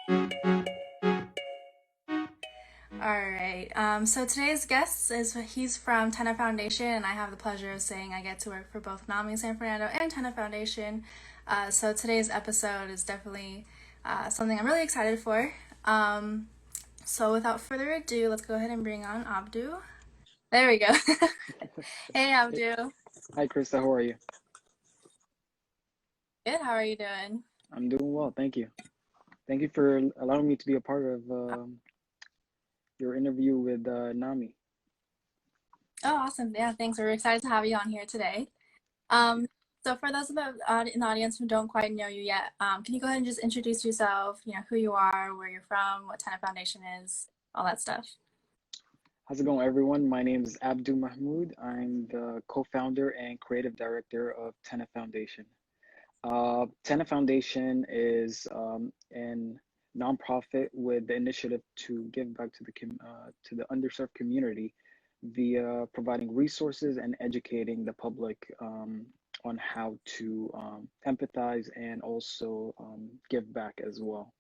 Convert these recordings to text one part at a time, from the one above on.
All right. So today's guest is he's from Tena Foundation, and I have the pleasure of saying I get to work for both Nami San Fernando and Tena Foundation. So today's episode is definitely something I'm really excited for. So without further ado, let's go ahead and bring on Abdu. There we go. Hey, Hey, Abdu. hi, Krysta. How are you? Good. How are you doing? I'm doing well, thank you. Thank you for allowing me to be a part of your interview with Nami. Oh, awesome. Yeah, thanks. We're excited to have you on here today. Um, so for those of in the audience who don't quite know you yet, can you go ahead and just introduce yourself, who you are, where you're from, what Tenant Foundation is, all that stuff? How's it going, everyone? My name is Abdu Mahmood. I'm the co-founder and creative director of Tena Foundation. Tena Foundation is an nonprofit with the initiative to give back to to the underserved community via providing resources and educating the public on how to empathize and also give back as well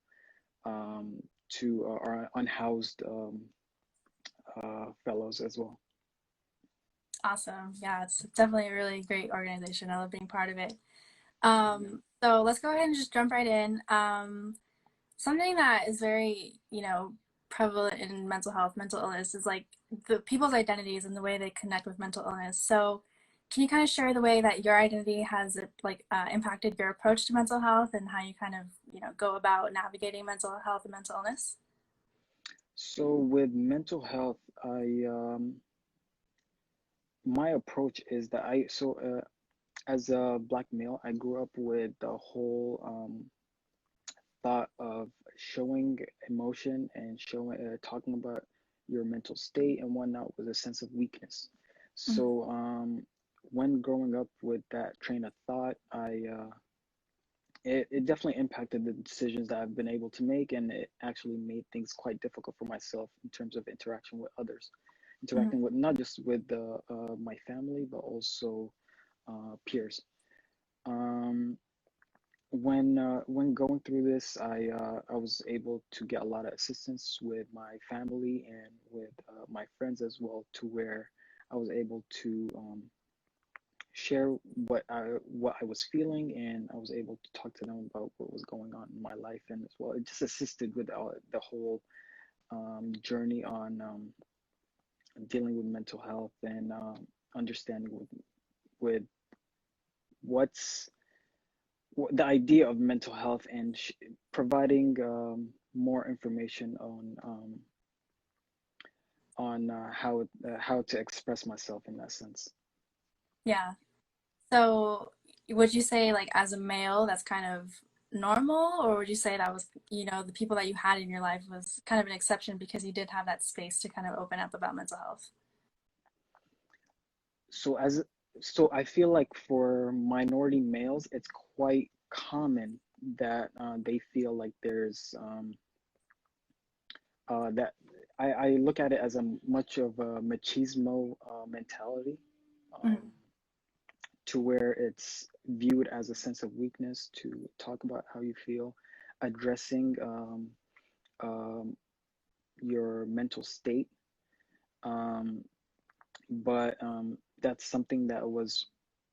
to our unhoused fellows as well. Awesome. Yeah, it's definitely a really great organization. I love being part of it. Yeah. So let's go ahead and just jump right in. Something that is very, prevalent in mental health, mental illness is like the people's identities and the way they connect with mental illness. So can you kind of share the way that your identity has impacted your approach to mental health and how you kind of, go about navigating mental health and mental illness? So with mental health, I my approach is that as a black male, I grew up with the whole thought of showing emotion and showing talking about your mental state and whatnot was a sense of weakness. Mhm. So when growing up with that train of thought, it definitely impacted the decisions that I've been able to make, and it actually made things quite difficult for myself in terms of interaction with others, Mhm. interacting with not just with my family but also peers. Um, when going through this, I was able to get a lot of assistance with my family and with my friends as well, to where I was able to share what I was feeling, and I was able to talk to them about what was going on in my life, and as well, it just assisted with the whole journey on dealing with mental health and understanding with what's the idea of mental health, and providing more information on how to express myself in that sense. Yeah. So would you say like as a male that's kind of normal, or would you say that was, the people that you had in your life was kind of an exception because you did have that space to kind of open up about mental health? So as so I feel like for minority males, it's quite common that they feel like there's that I look at it as a much of a machismo mentality, um, Mhm. to where it's viewed as a sense of weakness to talk about how you feel, addressing um, your mental state. Um, but that's something that was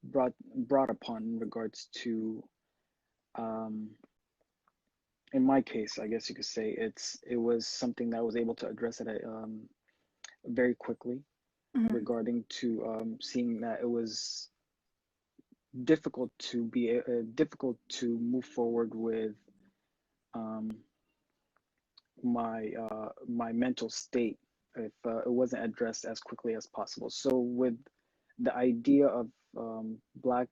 brought upon in regards to, um, in my case, I guess you could say it was something that I was able to address it very quickly, Mhm. regarding to seeing that it was difficult to move forward with um, my mental state if it wasn't addressed as quickly as possible. So with the idea of Black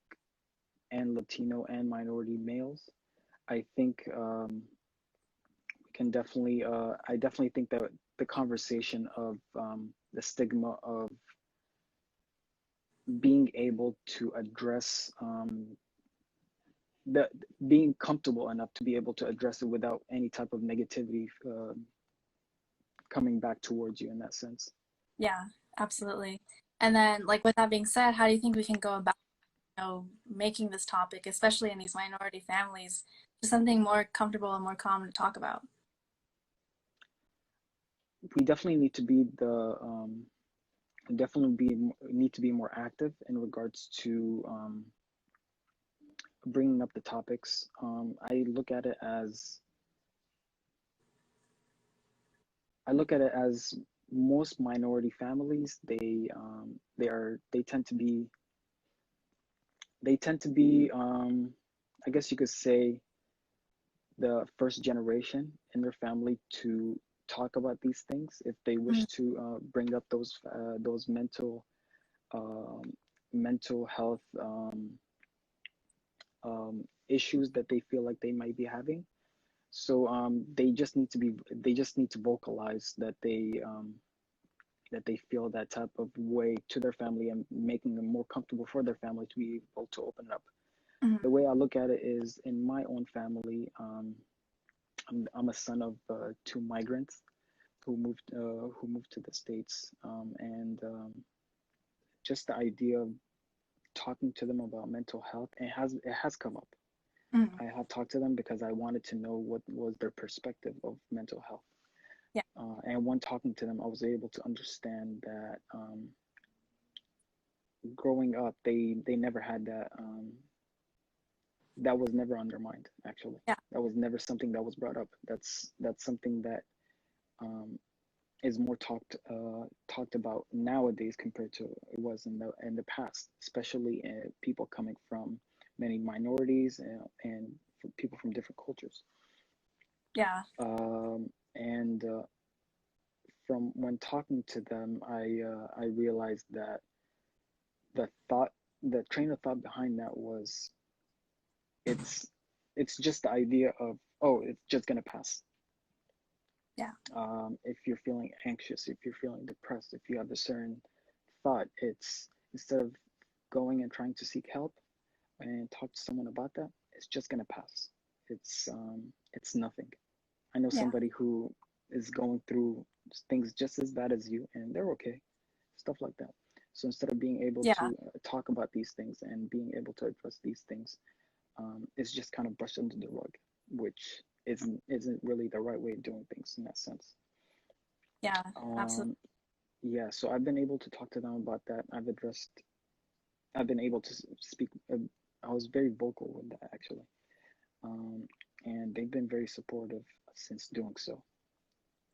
and Latino and minority males, I think we can definitely I definitely think that the conversation of the stigma of being able to address the being comfortable enough to be able to address it without any type of negativity coming back towards you in that sense. Yeah, absolutely. And then, like, with that being said, how do you think we can go about, making this topic, especially in these minority families, just something more comfortable and more common to talk about? we definitely need to be need to be more active in regards to bringing up the topics. I look at it as most minority families, they tend to be I guess you could say the first generation in their family to talk about these things if they wish Mm, to bring up those um, mental health issues that they feel like they might be having. So they just need to vocalize that they feel that type of way to their family and making them more comfortable for their family to be able to open up. mm, The way I look at it is in my own family, I'm a son of two migrants who moved to the States, and just the idea of talking to them about mental health, it has come up. mm. I have talked to them because I wanted to know what was their perspective of mental health. Yeah, And when talking to them, I was able to understand that growing up, they never had that. That was never undermined. Actually, yeah, that was never something that was brought up. That's something that um, is more talked about nowadays compared to it was in the past, especially people coming from many minorities and people from different cultures. yeah, And from when talking to them, I realized that the thought, the train of thought behind that was it's it's just the idea of, oh, it's just gonna pass. yeah, If you're feeling anxious, if you're feeling depressed, if you have a certain thought, it's instead of going and trying to seek help and talk to someone about that, it's just gonna pass. It's nothing. I know yeah, somebody who is going through things just as bad as you, and they're okay, stuff like that. So instead of being able yeah, to talk about these things and being able to address these things, it's just kind of brushed under the rug, which isn't really the right way of doing things in that sense. yeah, absolutely. Um, yeah, so I've been able to talk to them about that. I've been able to speak. I was very vocal with that actually, um, and they've been very supportive since doing so.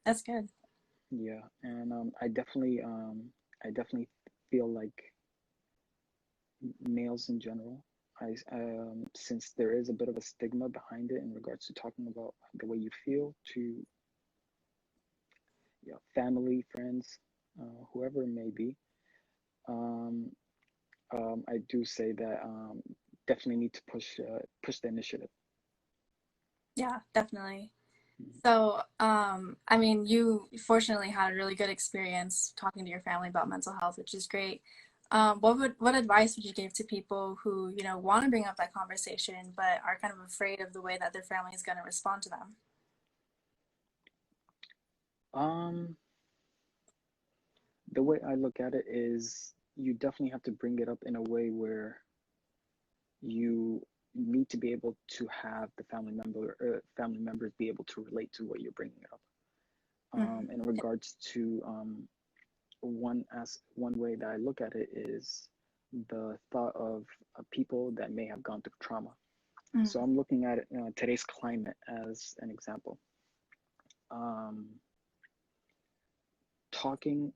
That's good. Yeah, and I definitely feel like males in general. Since there is a bit of a stigma behind it in regards to talking about the way you feel to family, friends, whoever it may be. Um, I do say that definitely need to push the initiative. Yeah, definitely. So, I mean, you fortunately had a really good experience talking to your family about mental health, which is great. What advice would you give to people who, want to bring up that conversation, but are kind of afraid of the way that their family is going to respond to them? Um, the way I look at it is you definitely have to bring it up in a way where you need to be able to have the family members be able to relate to what you're bringing up. Hmm. In regards to one way that I look at it is the thought of people that may have gone through trauma. So Hmm. I'm looking at today's climate as an example. Um, talking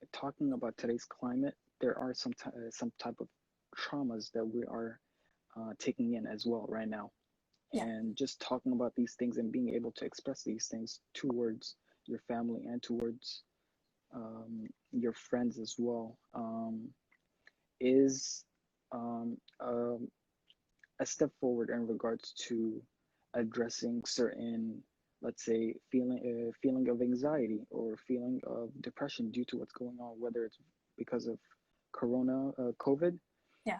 about today's climate, there are some type of traumas that we are taking in as well right now, Yeah. and just talking about these things and being able to express these things towards your family and towards your friends as well is um, um, a step forward in regards to addressing certain, let's say, feeling of anxiety or feeling of depression due to what's going on, whether it's because of COVID, Yeah.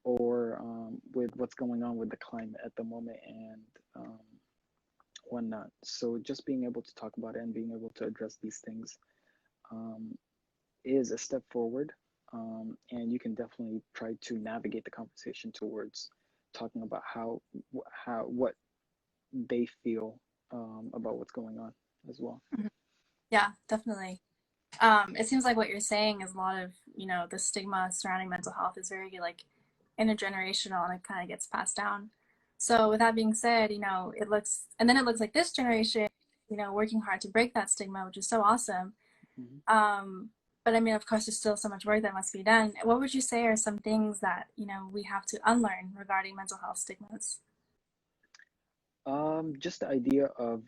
or with what's going on with the climate at the moment and um, whatnot. So just being able to talk about it and being able to address these things um, is a step forward. And you can definitely try to navigate the conversation towards talking about how what they feel about what's going on as well. Mhm. Yeah, definitely. It seems like what you're saying is a lot of, the stigma surrounding mental health is very like intergenerational and it kind of gets passed down. So with that being said, it looks like this generation, working hard to break that stigma, which is so awesome. Mhm. Um, but I mean, of course, there's still so much work that must be done. What would you say are some things that, we have to unlearn regarding mental health stigmas? Just the idea of,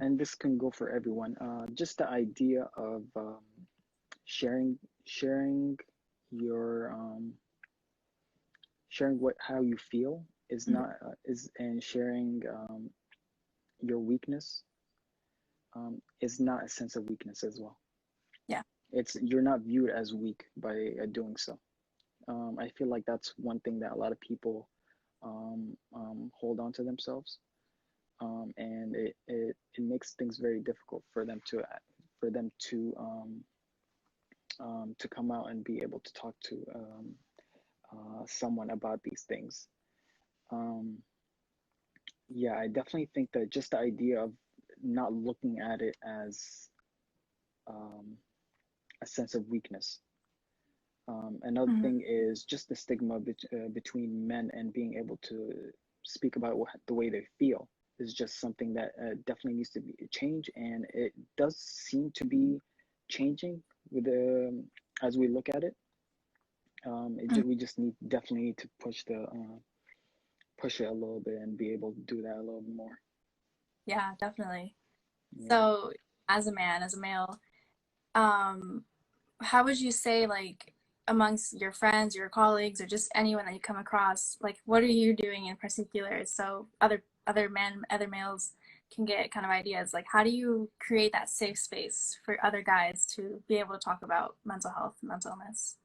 and this can go for everyone, just the idea of sharing your sharing what how you feel is Mhm. not is and sharing your weakness is not a sense of weakness as well. Yeah. It's you're not viewed as weak by doing so. I feel like that's one thing that a lot of people hold on to themselves, and it makes things very difficult for them to come out and be able to talk to someone about these things. Um, yeah, I definitely think that just the idea of not looking at it as um, a sense of weakness. Another Hmm. thing is just the stigma between men and being able to speak about the way they feel is just something that definitely needs to be changed, and it does seem to be changing with the as we look at it. We just definitely need to push it a little bit and be able to do that a little more. Yeah, definitely. Yeah. So, as a man, as a male, um, how would you say, like, amongst your friends, your colleagues, or just anyone that you come across, like, what are you doing in particular so other males can get kind of ideas? Like, how do you create that safe space for other guys to be able to talk about mental health, mental illness?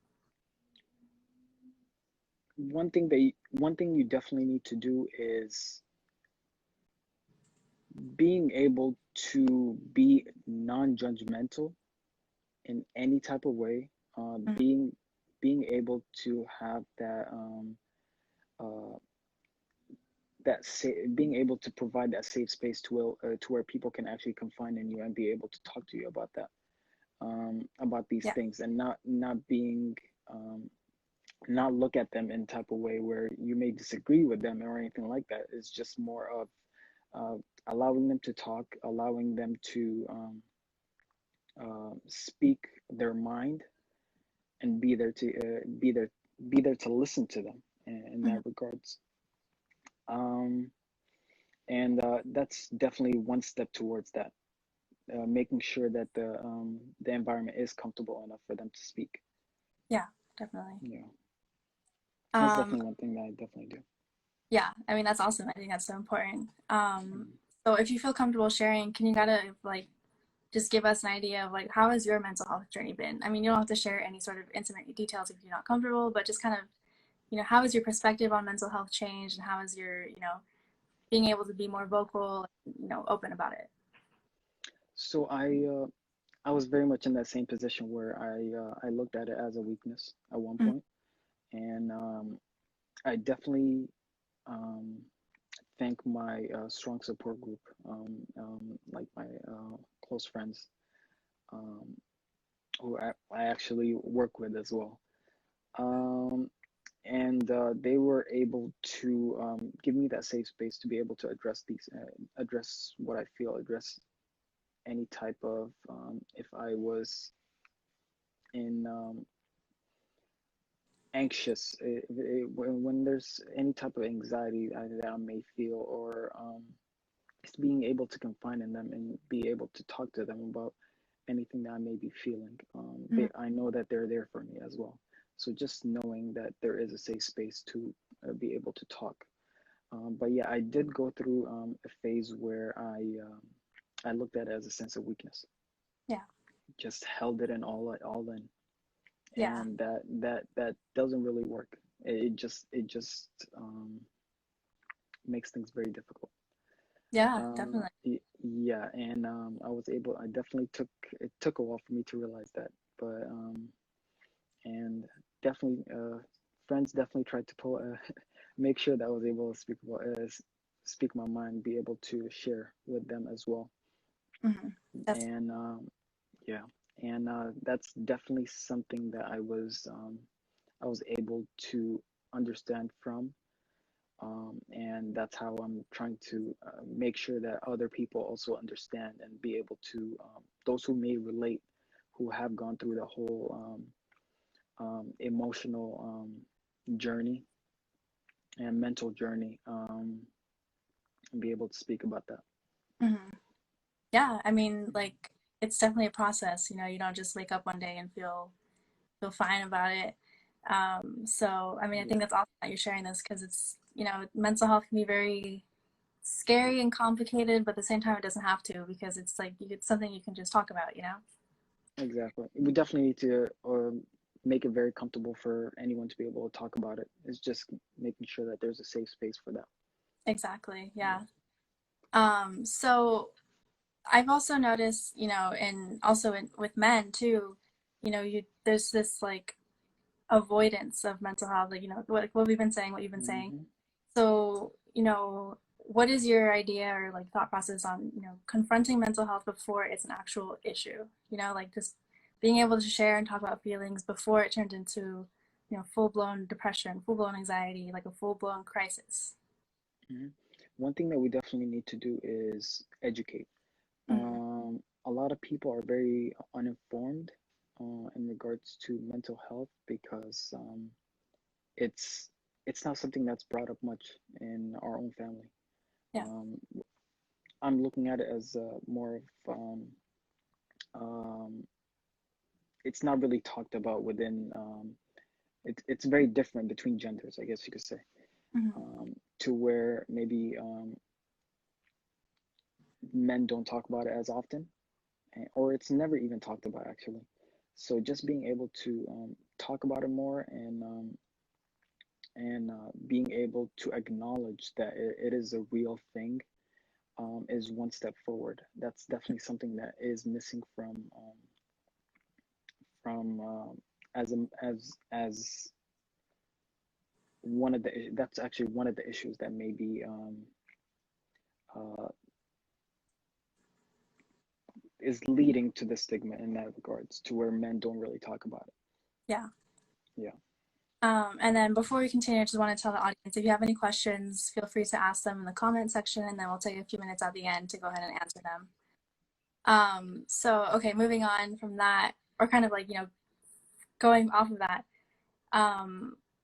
One thing you definitely need to do is being able to be non-judgmental in any type of way. Mhm. Being able to have uh, being able to provide that safe space to where people can actually confide in you and be able to talk to you about that, about these Yeah. things, and not being not look at them in type of way where you may disagree with them or anything like that. It's just more of uh, allowing them to talk, allowing them to speak their mind, and be there to listen to them in Mhm. that regards. Um, and that's definitely one step towards that, making sure that the environment is comfortable enough for them to speak. Yeah, definitely. Yeah, that's Um, definitely one thing that I definitely do. yeah, I mean, that's awesome. I think that's so important. Mm. So if you feel comfortable sharing, can you gotta like just give us an idea of like how has your mental health journey been? I mean, you don't have to share any sort of intimate details if you're not comfortable, but just kind of, how has your perspective on mental health changed and how is your, being able to be more vocal, open about it? So I was very much in that same position where I looked at it as a weakness at one Mm-hmm. point, and I definitely um, thank my strong support group, like my close friends, um, who I actually work with as well. Um, and they were able to give me that safe space to be able to address what I feel, address any type of if I was in anxious, when there's any type of anxiety that I may feel, or just being able to confide in them and be able to talk to them about anything that I may be feeling. Mm-hmm. I know that they're there for me as well. So just knowing that there is a safe space to be able to talk. But yeah, I did go through a phase where I looked at it as a sense of weakness. Yeah. Just held it in all in, Yeah. and that doesn't really work. It just makes things very difficult. Yeah, definitely. Yeah, and I definitely it took a while for me to realize that, but and definitely friends definitely tried to pull make sure that I was able to speak my mind, be able to share with them as well. That's And yeah, and that's definitely something that I was able to understand from. And that's how I'm trying to make sure that other people also understand and be able to, those who may relate, who have gone through the whole emotional journey and mental journey, and be able to speak about that. mhm. Yeah, I mean, like it's definitely a process. You don't just wake up one day and feel fine about it. So I mean, I think Yeah, that's awesome that you're sharing this because mental health can be very scary and complicated, but at the same time, it doesn't have to because it's like it's something you can just talk about. exactly. We definitely need to make it very comfortable for anyone to be able to talk about it. It's just making sure that there's a safe space for that. Exactly. Yeah. Yeah. So I've also noticed, and also with men too, there's this like avoidance of mental health, like, what we've been saying, what you've been saying. Hmm. So, what is your idea or like thought process on, confronting mental health before it's an actual issue? Like just being able to share and talk about feelings before it turns into, full-blown depression, full-blown anxiety, like a full-blown crisis. Hmm. One thing that we definitely need to do is educate. Mm-hmm. A lot of people are very uninformed in regards to mental health because it's it's not something that's brought up much in our own family. Yeah. Um, I'm looking at it as more of um, it's not really talked about within. It's very different between genders, I guess you could say, Mm-hmm. to where maybe men don't talk about it as often, or it's never even talked about actually. So just being able to talk about it more and being able to acknowledge that it is a real thing is one step forward. That's definitely something that is missing from as one of the that's actually one of the issues that may be uh, is leading to the stigma in that regards to where men don't really talk about it. Yeah. Yeah. And then before we continue, I just want to tell the audience if you have any questions, feel free to ask them in the comment section, and then we'll take a few minutes at the end to go ahead and answer them. So, okay, moving on from that, or kind of like, going off of that,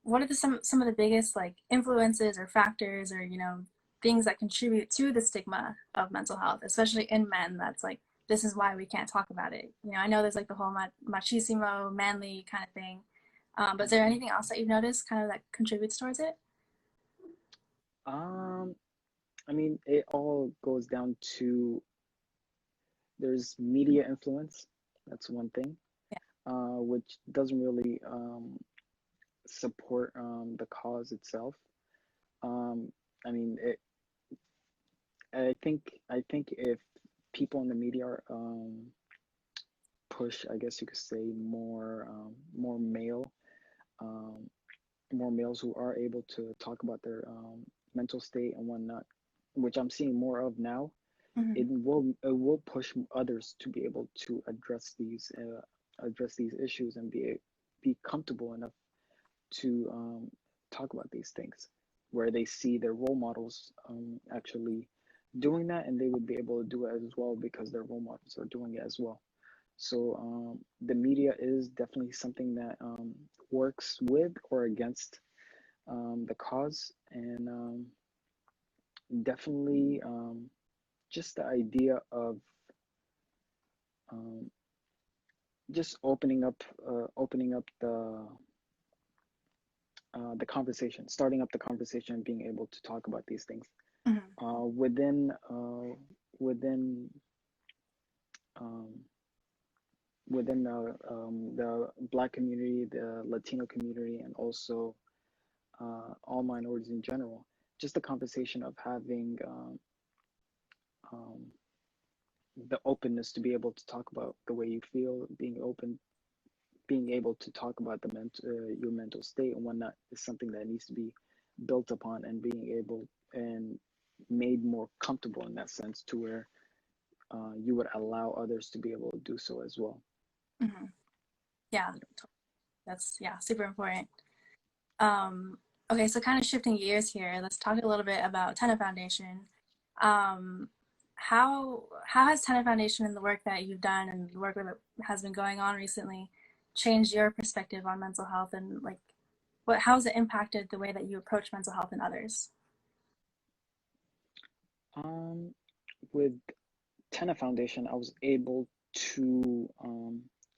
what are some of the biggest like influences or factors or, things that contribute to the stigma of mental health, especially in men? That's like, this is why we can't talk about it. I know there's like the whole machismo, manly kind of thing. But is there Hmm. anything else that you've noticed kind of that contributes towards it? Um, I mean, it all goes down to there's media influence. That's one thing, Yeah. which doesn't really support the cause itself. Um, I mean, I think if people in the media are push, I guess you could say, um, more males who are able to talk about their mental state and whatnot, which I'm seeing more of now. Mm-hmm. It will push others to be able to address these issues and be comfortable enough to talk about these things, where they see their role models actually doing that, and they would be able to do it as well because their role models are doing it as well. So the media is definitely something that works with or against the cause, and definitely just the idea of um, just opening up the conversation, starting up the conversation, and being able to talk about these things Mm-hmm. within um, within the Black community, the Latino community, and also all minorities in general. Just the conversation of having um, the openness to be able to talk about the way you feel, being open, being able to talk about your mental state and whatnot is something that needs to be built upon and being able and made more comfortable in that sense to where you would allow others to be able to do so as well. Mm-hmm. Yeah, that's super important. Okay, so kind of shifting gears here, let's talk a little bit about Tena Foundation. Um, how has Tena Foundation and the work that you've done and the work that has been going on recently changed your perspective on mental health, and like how has it impacted the way that you approach mental health in others? Um, with Tena Foundation, I was able to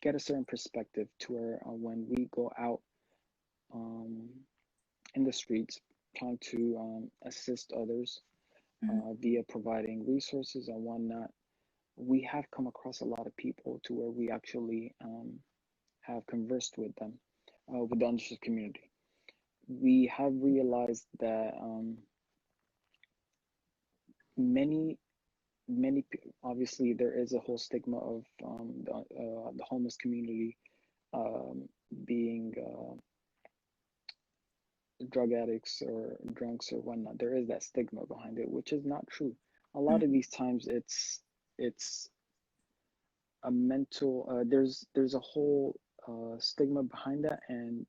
get a certain perspective to where when we go out um, in the streets trying to assist others Mm-hmm. via providing resources and whatnot, we have come across a lot of people to where we actually have conversed with them, with the underserved community. We have realized that many obviously there is a whole stigma of the homeless community um, being drug addicts or drunks or whatnot. There is that stigma behind it, which is not true. A lot of these times it's a mental there's a whole stigma behind that, and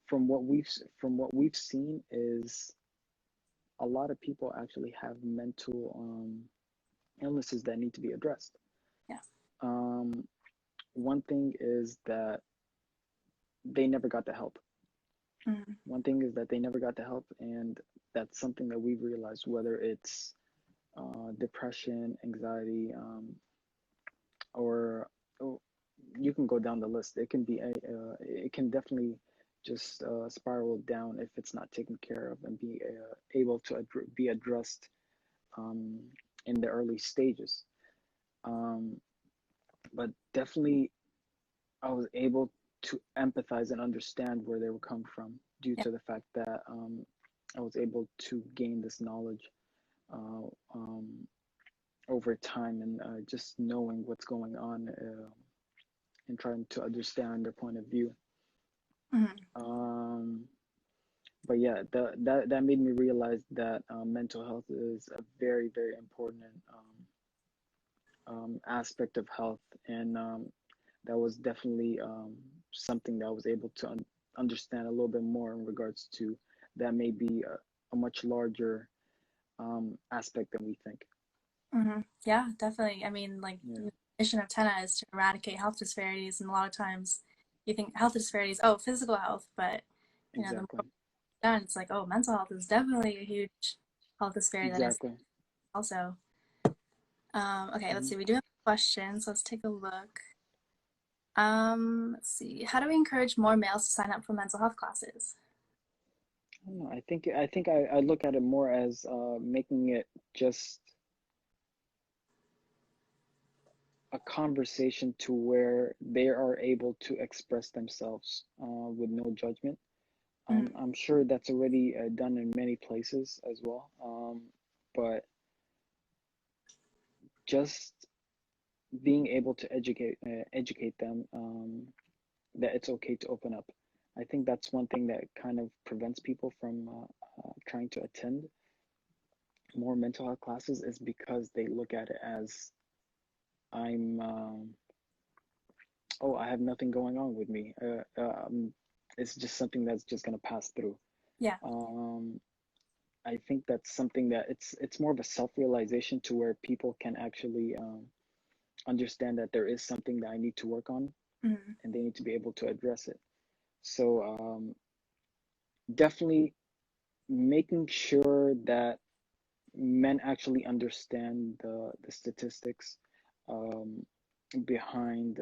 from what we've seen is a lot of people actually have mental illnesses that need to be addressed. Yeah. Um, one thing is that they never got the help. Mm-hmm. One thing is that they never got the help, and that's something that we've realized, whether it's depression, anxiety, or oh, you can go down the list. It can be it can definitely just spiral down if it's not taken care of and be able to be addressed um, in the early stages. Um, but definitely, I was able to empathize and understand where they were coming from due Yeah. to the fact that I was able to gain this knowledge uh, um, over time and just knowing what's going on and trying to understand their point of view. Mm-hmm. Um, but yeah, that made me realize that mental health is a very, very important aspect of health, and that was definitely something that I was able to understand a little bit more in regards to that may be a much larger aspect than we think. Mm-hmm. Yeah, definitely. I mean, like Yeah, the mission of TENA is to eradicate health disparities, and a lot of times you think health disparities, oh, physical health, but the more exactly, done, it's like, oh, mental health is definitely a huge health disparity that is exactly. also. Okay, let's Mhm. see. We do have questions. Let's take a look. Let's see. How do we encourage more males to sign up for mental health classes? I don't know. I look at it more as making it just a conversation to where they are able to express themselves with no judgment. Mm-hmm. I'm sure that's already done in many places as well. But just being able to educate them that it's okay to open up. I think that's one thing that kind of prevents people from trying to attend more mental health classes is because they look at it as I'm oh, I have nothing going on with me. It's just something that's just gonna pass through. Yeah. Um, I think that's something that it's more of a self-realization to where people can actually understand that there is something that I need to work on, Mm-hmm. and they need to be able to address it. So definitely making sure that men actually understand the statistics um, behind,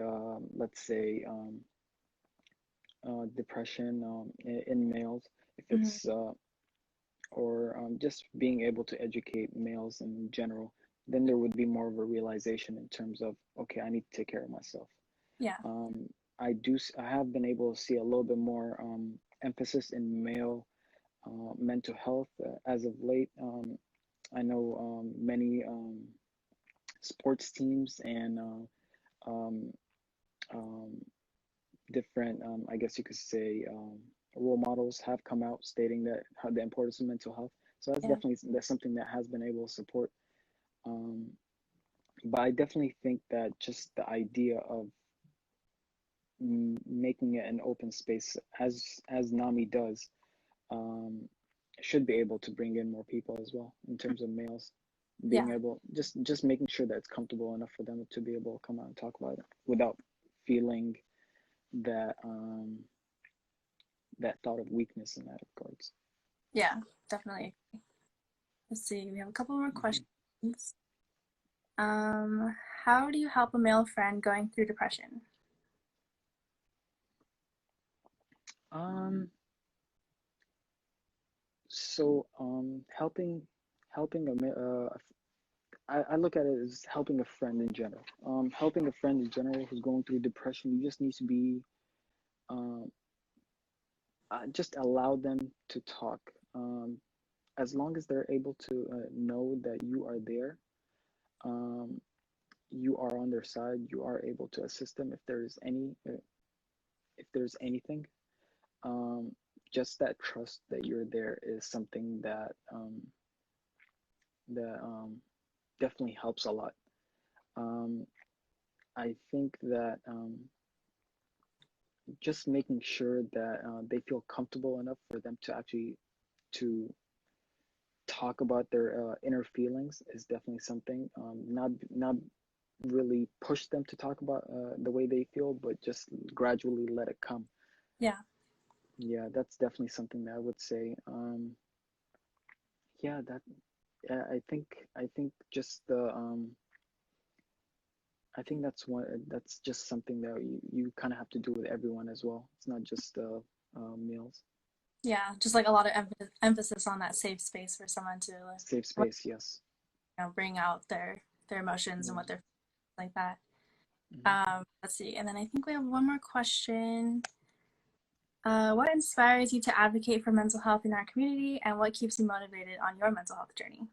let's say, depression in males, if Mm-hmm. it's or just being able to educate males in general, then there would be more of a realization in terms of, okay, I need to take care of myself. Yeah. Um, I have been able to see a little bit more emphasis in male mental health as of late. I know many sports teams and um, um, different, I guess you could say, role models have come out stating that how the importance of mental health. So Yeah. that's something that has been able to support. Um, But I definitely think that just the idea of making it an open space, as Nami does, um, should be able to bring in more people as well in terms of males, being Yeah, able just making sure that it's comfortable enough for them to be able to come out and talk about it without feeling that that thought of weakness in that regards. yeah, definitely. Let's see, we have a couple more Hmm. questions. How do you help a male friend going through depression? Um, so helping I look at it as helping a friend in general. Helping a friend in general who's going through depression, you just need to be um, just allow them to talk. As long as they're able to know that you are there, um, you are on their side, you are able to assist them if there's anything. Um, just that trust that you're there is something that definitely helps a lot. Um, I think that just making sure that they feel comfortable enough for them to actually to talk about their inner feelings is definitely something. Not really push them to talk about the way they feel, but just gradually let it come. Yeah, Yeah, that's definitely something that I would say. Yeah, that I think just the I think that's just something that you kind of have to do with everyone as well. It's not just males. yeah, just like a lot of emphasis on that safe space for someone to Safe space, yes. bring out their emotions and Yeah. what they're like that. Hmm. Let's see, and then I think we have one more question. What inspires you to advocate for mental health in our community, and what keeps you motivated on your mental health journey?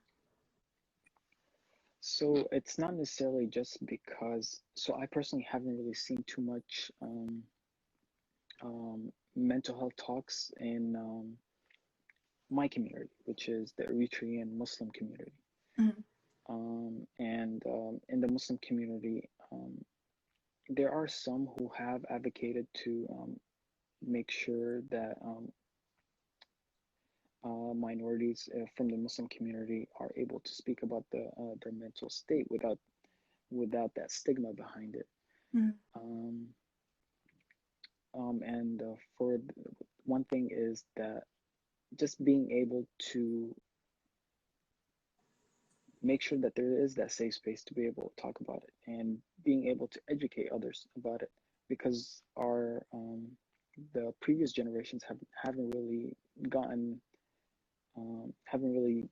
So it's not necessarily just because, so I personally haven't really seen too much mental health talks in my community, which is the Eritrean Muslim community. Mhm. And in the Muslim community, there are some who have advocated to make sure that minorities from the Muslim community are able to speak about their mental state without that stigma behind it. Mhm. Um, and for one thing is that just being able to make sure that there is that safe space to be able to talk about it and being able to educate others about it because our the previous generations haven't really gotten haven't really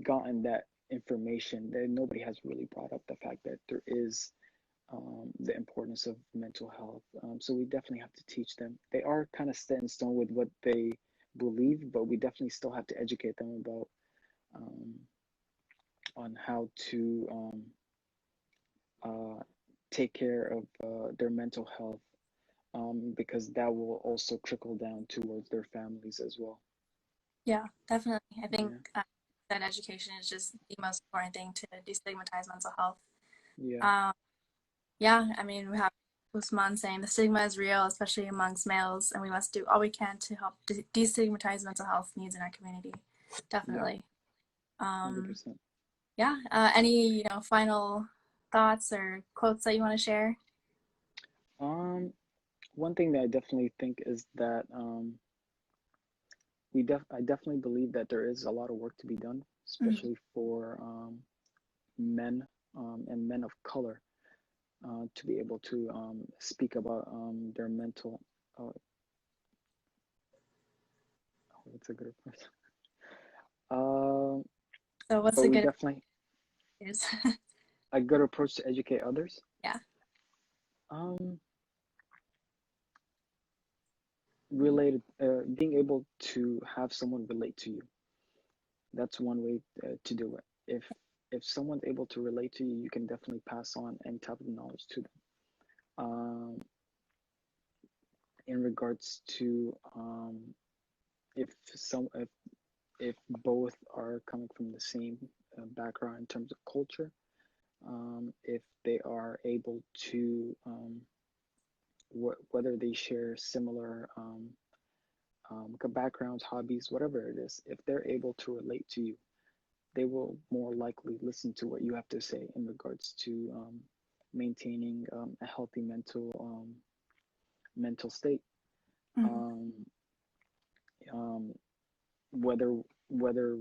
gotten that information that nobody has really brought up the fact that there is the importance of mental health. So we definitely have to teach them. They are kind of set in stone with what they believe, but we definitely still have to educate them about um, on how to uh, take care of their mental health because that will also trickle down towards their families as well. Yeah, definitely. I think Yeah, that education is just the most important thing to destigmatize mental health. yeah, Um, yeah, I mean, we have Usman saying the stigma is real, especially amongst males, and we must do all we can to help destigmatize mental health needs in our community. yeah, Definitely. Um, 100%. yeah. Any final thoughts or quotes that you want to share? One thing that I definitely think is that I definitely believe that there is a lot of work to be done, Mhm. especially for men and men of color to be able to speak about their mental. Uh, what's a good approach? Uh, So, what's but a we good definitely is? a good approach to educate others. Yeah. Um, related, being able to have someone relate to you. That's one way to do it. If someone's able to relate to you, you can definitely pass on any type of knowledge to them. Um, in regards to if some if both are coming from the same background in terms of culture, if they are able to, whether they share similar backgrounds, hobbies, whatever it is, if they're able to relate to you, they will more likely listen to what you have to say in regards to maintaining a healthy mental state. Mhm. Um, um, whether whether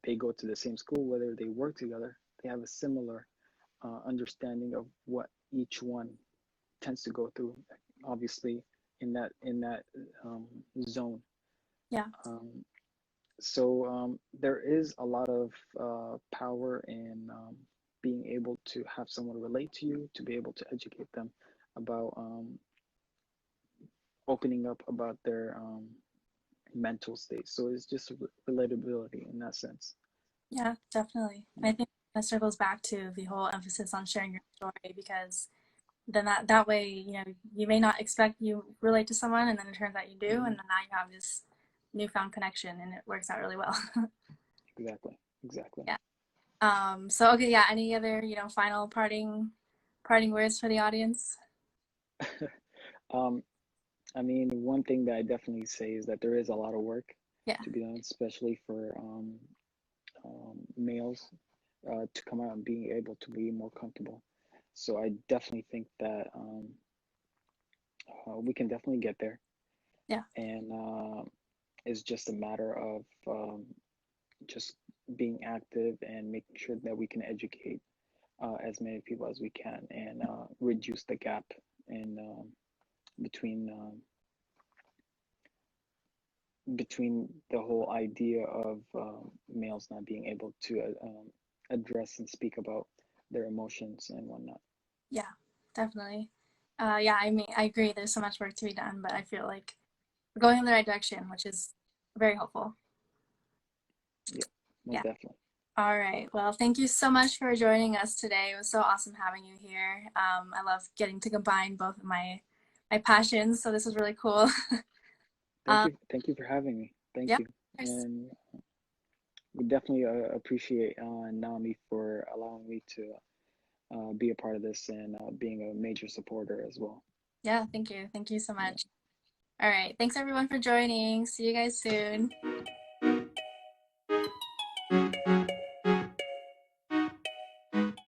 they go to the same school, whether they work together, they have a similar understanding of what each one tends to go through. Obviously, in that um, zone. Yeah. Um, so there is a lot of power in being able to have someone relate to you, to be able to educate them about opening up about their mental state. So it's just relatability in that sense. Yeah, definitely. Yeah. I think that circles back to the whole emphasis on sharing your story, because then that way, you may not expect you relate to someone, and then it turns out you do, and Hmm. then now you have this newfound connection, and it works out really well. Exactly. Exactly. Yeah. So okay, yeah, any other, final parting words for the audience? um, I mean, one thing that I definitely say is that there is a lot of work Yeah. to be done, especially for males to come out and being able to be more comfortable. So I definitely think that we can definitely get there, Yeah. and it's just a matter of just being active and making sure that we can educate as many people as we can and reduce the gap in between between the whole idea of males not being able to address and speak about their emotions and whatnot. Yeah, definitely. Yeah, I mean, I agree. There's so much work to be done, but I feel like we're going in the right direction, which is very hopeful. Yeah, most Yeah. definitely. All right. Well, thank you so much for joining us today. It was so awesome having you here. I love getting to combine both of my passions, so this was really cool. Um, Thank you for having me. Thank yeah, you, of course. and we definitely appreciate Nami for allowing me to be a part of this and being a major supporter as well. Yeah, thank you. Thank you so Yeah. much. All right. Thanks everyone for joining. See you guys soon.